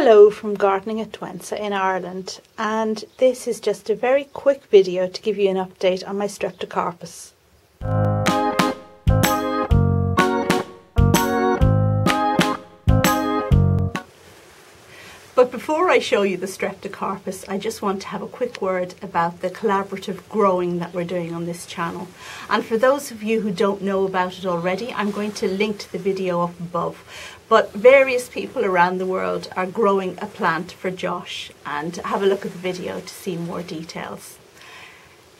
Hello from Gardening at Twence in Ireland, and this is just a very quick video to give you an update on my Streptocarpus. But before I show you the Streptocarpus, I just want to have a quick word about the collaborative growing that we're doing on this channel. And for those of you who don't know about it already, I'm going to link to the video up above. But various people around the world are growing a plant for Josh, and have a look at the video to see more details.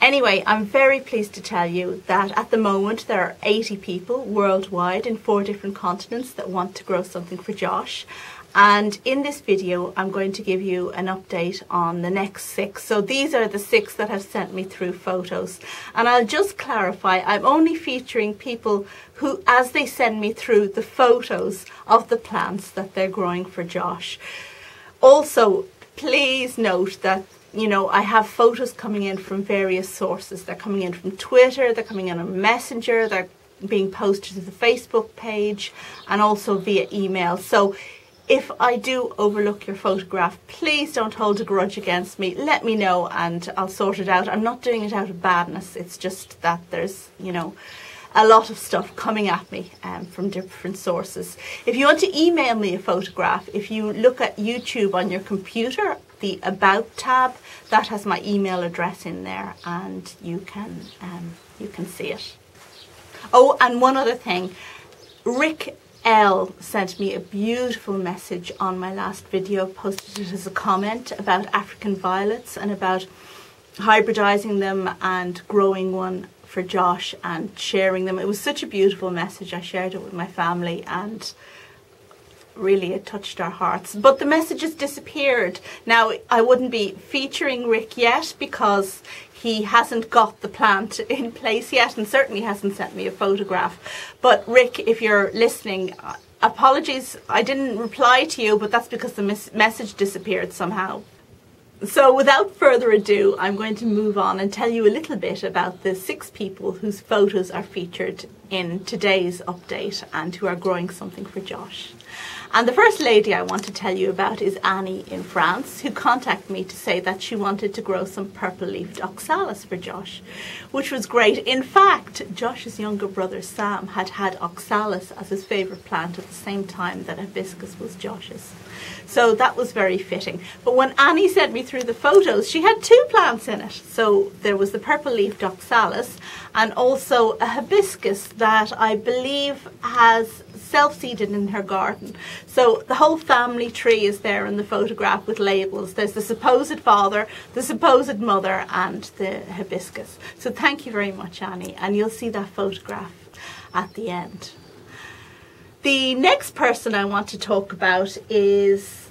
Anyway, I'm very pleased to tell you that at the moment there are 80 people worldwide in 4 different continents that want to grow something for Josh. And in this video I'm going to give you an update on the next 6. So these are the 6 that have sent me through photos, and I'll just clarify, I'm only featuring people who, as they send me through the photos of the plants that they're growing for Josh. Also, please note that I have photos coming in from various sources. They're coming in from Twitter, they're coming in on Messenger, they're being posted to the Facebook page, and also via email. So if I do overlook your photograph, please don't hold a grudge against me. Let me know and I'll sort it out. I'm not doing it out of badness. It's just that there's, a lot of stuff coming at me from different sources. If you want to email me a photograph, if you look at YouTube on your computer, the About tab, that has my email address in there, and you can see it. Oh, and one other thing. Rick L sent me a beautiful message on my last video, posted it as a comment about African violets and about hybridizing them and growing one for Josh and sharing them. It was such a beautiful message. I shared it with my family and really it touched our hearts. But the message has disappeared. Now, I wouldn't be featuring Rick yet because he hasn't got the plant in place yet and certainly hasn't sent me a photograph. But Rick, if you're listening, apologies, I didn't reply to you, but that's because the message disappeared somehow. So without further ado, I'm going to move on and tell you a little bit about the 6 people whose photos are featured in today's update and who are growing something for Josh. And the first lady I want to tell you about is Annie in France, who contacted me to say that she wanted to grow some purple-leafed oxalis for Josh, which was great. In fact, Josh's younger brother Sam had oxalis as his favourite plant at the same time that hibiscus was Josh's. So that was very fitting. But when Annie sent me through the photos, she had 2 plants in it. So there was the purple-leafed oxalis and also a hibiscus that I believe has self-seeded in her garden. So the whole family tree is there in the photograph with labels. There's the supposed father, the supposed mother, and the hibiscus. So thank you very much, Annie, and you'll see that photograph at the end. The next person I want to talk about is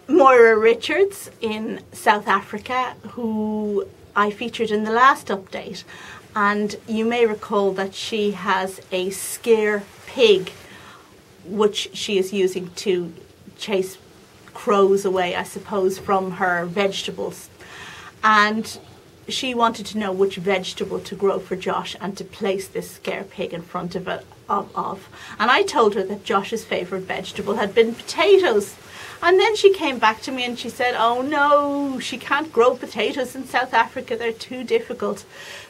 Moira Richards in South Africa, who I featured in the last update. And you may recall that she has a scare pig which she is using to chase crows away, I suppose, from her vegetables. And she wanted to know which vegetable to grow for Josh and to place this scare pig in front of it. And I told her that Josh's favourite vegetable had been potatoes. And then she came back to me and she said, oh no, she can't grow potatoes in South Africa, they're too difficult.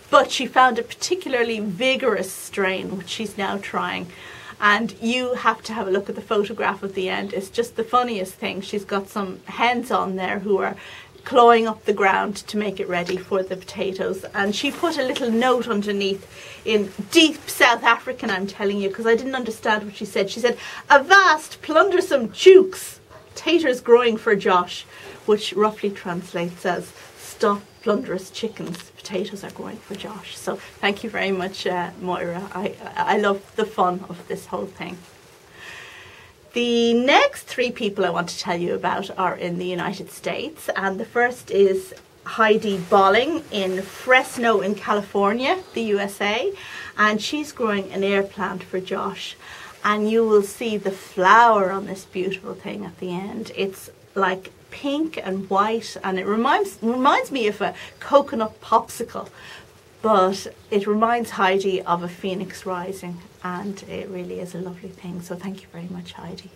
But she found a particularly vigorous strain, which she's now trying. And you have to have a look at the photograph at the end. It's just the funniest thing. She's got some hens on there who are clawing up the ground to make it ready for the potatoes. And she put a little note underneath in deep South African, I'm telling you, because I didn't understand what she said. She said, "Avast, plundersome chooks, taters growing for Josh," which roughly translates as "Stop, plunderous chickens, potatoes are growing for Josh." So thank you very much, Moira. I love the fun of this whole thing. The next 3 people I want to tell you about are in the United States, and the first is Heidi Bolling in Fresno in California, the USA, and she's growing an air plant for Josh. And you will see the flower on this beautiful thing at the end. It's like pink and white, and it reminds me of a coconut popsicle, but it reminds Heidi of a phoenix rising, and it really is a lovely thing. So thank you very much, Heidi.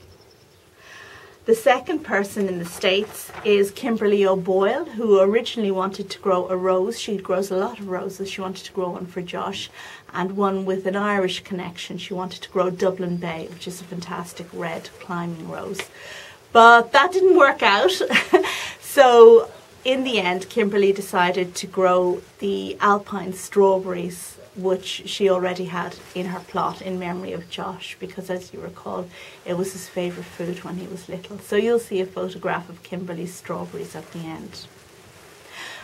The second person in the States is Kimberly O'Boyle, who originally wanted to grow a rose. She grows a lot of roses. She wanted to grow one for Josh, and one with an Irish connection. She wanted to grow Dublin Bay, which is a fantastic red climbing rose. But that didn't work out. So in the end, Kimberly decided to grow the alpine strawberries, which she already had in her plot in memory of Josh, because as you recall, it was his favourite food when he was little. So you'll see a photograph of Kimberly's strawberries at the end.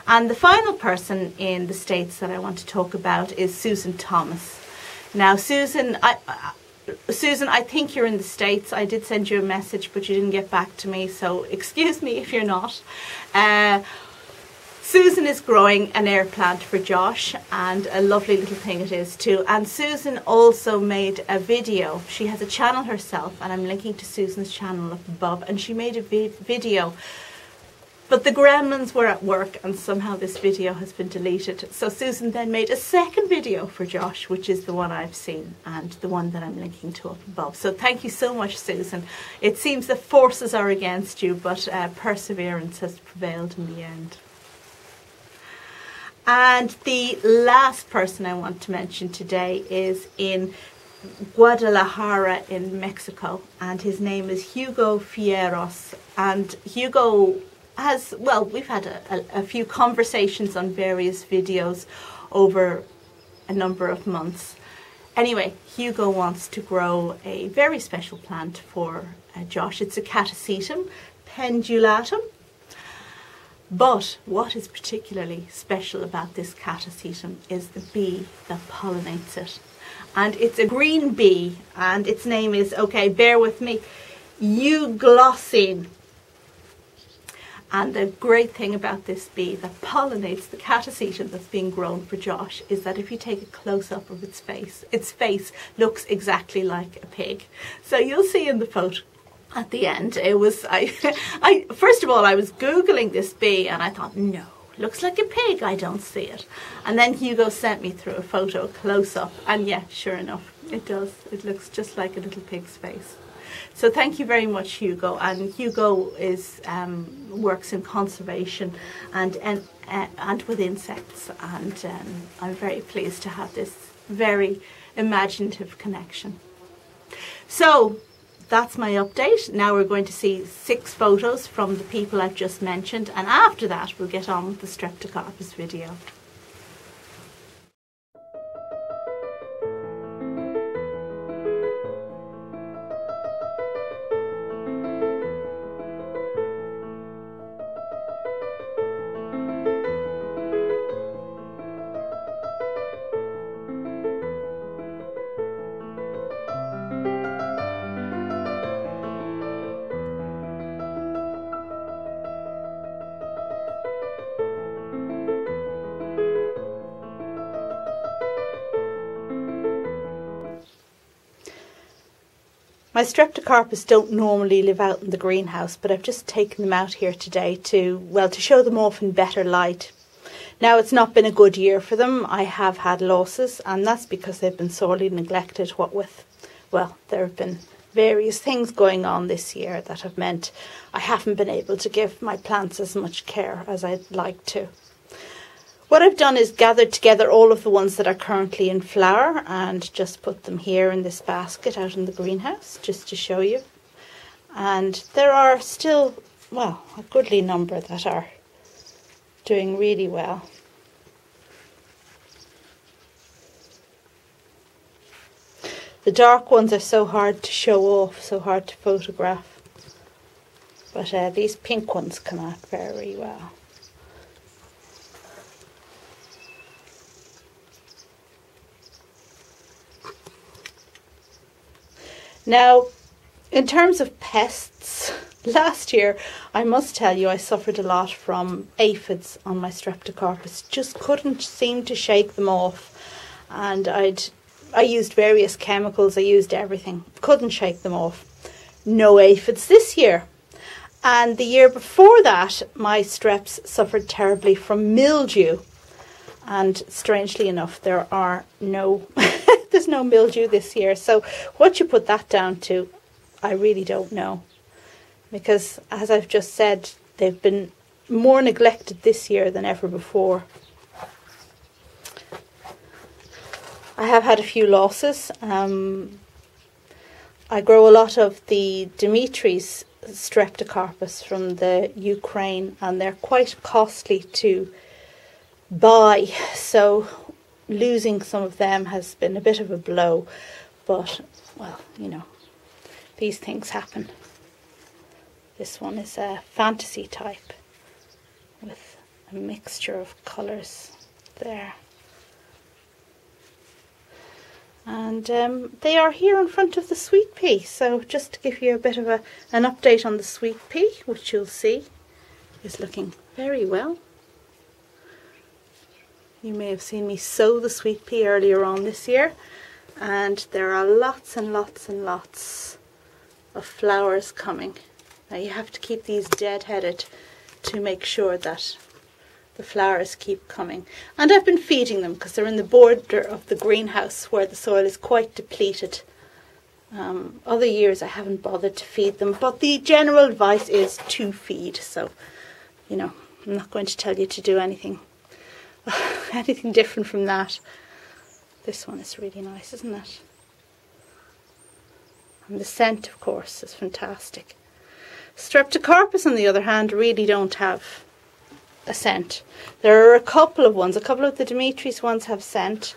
And the final person in the States that I want to talk about is Susan Thomas. Now, Susan, I think you're in the States. I did send you a message, but you didn't get back to me, so excuse me if you're not. Susan is growing an air plant for Josh, and a lovely little thing it is too. And Susan also made a video. She has a channel herself, and I'm linking to Susan's channel up above, and she made a video. But the gremlins were at work, and somehow this video has been deleted. So Susan then made a second video for Josh, which is the one I've seen and the one that I'm linking to up above. So thank you so much, Susan. It seems the forces are against you, but perseverance has prevailed in the end. And the last person I want to mention today is in Guadalajara in Mexico, and his name is Hugo Fierros. And Hugo has, well, we've had a few conversations on various videos over a number of months. Anyway, Hugo wants to grow a very special plant for Josh. It's a Catasetum pendulatum. But what is particularly special about this Catasetum is the bee that pollinates it. And it's a green bee, and its name is, okay, bear with me, Euglossine. And the great thing about this bee that pollinates the Catasetum that's being grown for Josh is that if you take a close-up of its face looks exactly like a pig. So you'll see in the photo at the end, it was, first of all, I was Googling this bee and I thought, no, looks like a pig, I don't see it. And then Hugo sent me through a photo, a close-up, and yeah, sure enough, it does. It looks just like a little pig's face. So thank you very much, Hugo. And Hugo is works in conservation and with insects, and I'm very pleased to have this very imaginative connection. So that's my update. Now we're going to see 6 photos from the people I've just mentioned, and after that we'll get on with the Streptocarpus video. My Streptocarpus don't normally live out in the greenhouse, but I've just taken them out here today to show them off in better light. Now, it's not been a good year for them. I have had losses, and that's because they've been sorely neglected, what with, well, there have been various things going on this year that have meant I haven't been able to give my plants as much care as I'd like to. What I've done is gathered together all of the ones that are currently in flower and just put them here in this basket out in the greenhouse, just to show you. And there are still, well, a goodly number that are doing really well. The dark ones are so hard to show off, so hard to photograph. But these pink ones come out very well. Now, in terms of pests, last year, I must tell you, I suffered a lot from aphids on my Streptocarpus. Just couldn't seem to shake them off. And I used various chemicals, I used everything. Couldn't shake them off. No aphids this year. And the year before that, my streps suffered terribly from mildew. And strangely enough, there are no... There's no mildew this year, so what you put that down to, I really don't know. because, as I've just said, they've been more neglected this year than ever before. I have had a few losses. I grow a lot of the Dimitri's Streptocarpus from the Ukraine, and they're quite costly to buy, so losing some of them has been a bit of a blow, but, well, you know, these things happen. This one is a fantasy type with a mixture of colours there. And they are here in front of the Sweetpea, so just to give you a bit of an update on the Sweetpea, which you'll see is looking very well. You may have seen me sow the Sweetpea earlier on this year, and there are lots and lots and lots of flowers coming. Now you have to keep these dead-headed to make sure that the flowers keep coming. And I've been feeding them because they're in the border of the greenhouse where the soil is quite depleted. Other years I haven't bothered to feed them, but the general advice is to feed. So, you know, I'm not going to tell you to do anything different from that. This one is really nice, isn't it? And the scent, of course, is fantastic. Streptocarpus, on the other hand, really don't have a scent. There are a couple of ones. A couple of the Dimitri's ones have scent,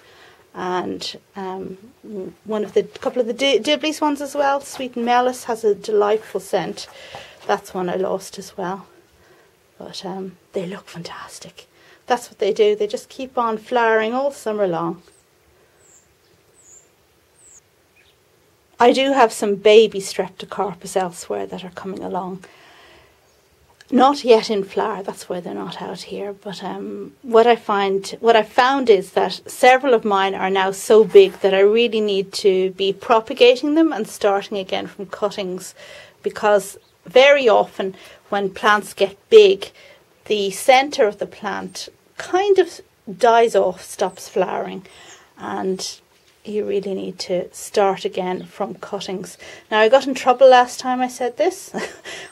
and couple of the Dibley's ones as well. Sweet and Mellis has a delightful scent. That's one I lost as well. But they look fantastic. That's what they do. They just keep on flowering all summer long. I do have some baby Streptocarpus elsewhere that are coming along. Not yet in flower, that's why they're not out here. But what I found is that several of mine are now so big that I really need to be propagating them and starting again from cuttings, because very often when plants get big, the centre of the plant kind of dies off, stops flowering, and you really need to start again from cuttings. Now, I got in trouble last time I said this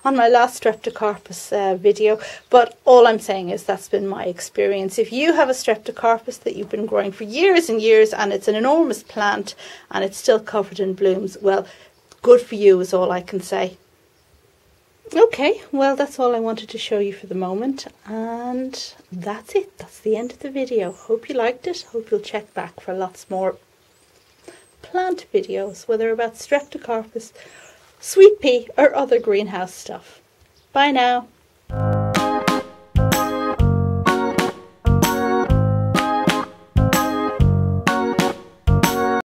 on my last Streptocarpus video, but all I'm saying is that's been my experience. If you have a Streptocarpus that you've been growing for years and years, and it's an enormous plant and it's still covered in blooms, well, good for you is all I can say. Okay, well, that's all I wanted to show you for the moment, and that's it. That's the end of the video. Hope you liked it. Hope you'll check back for lots more plant videos, whether about Streptocarpus, Sweetpea or other greenhouse stuff. Bye now.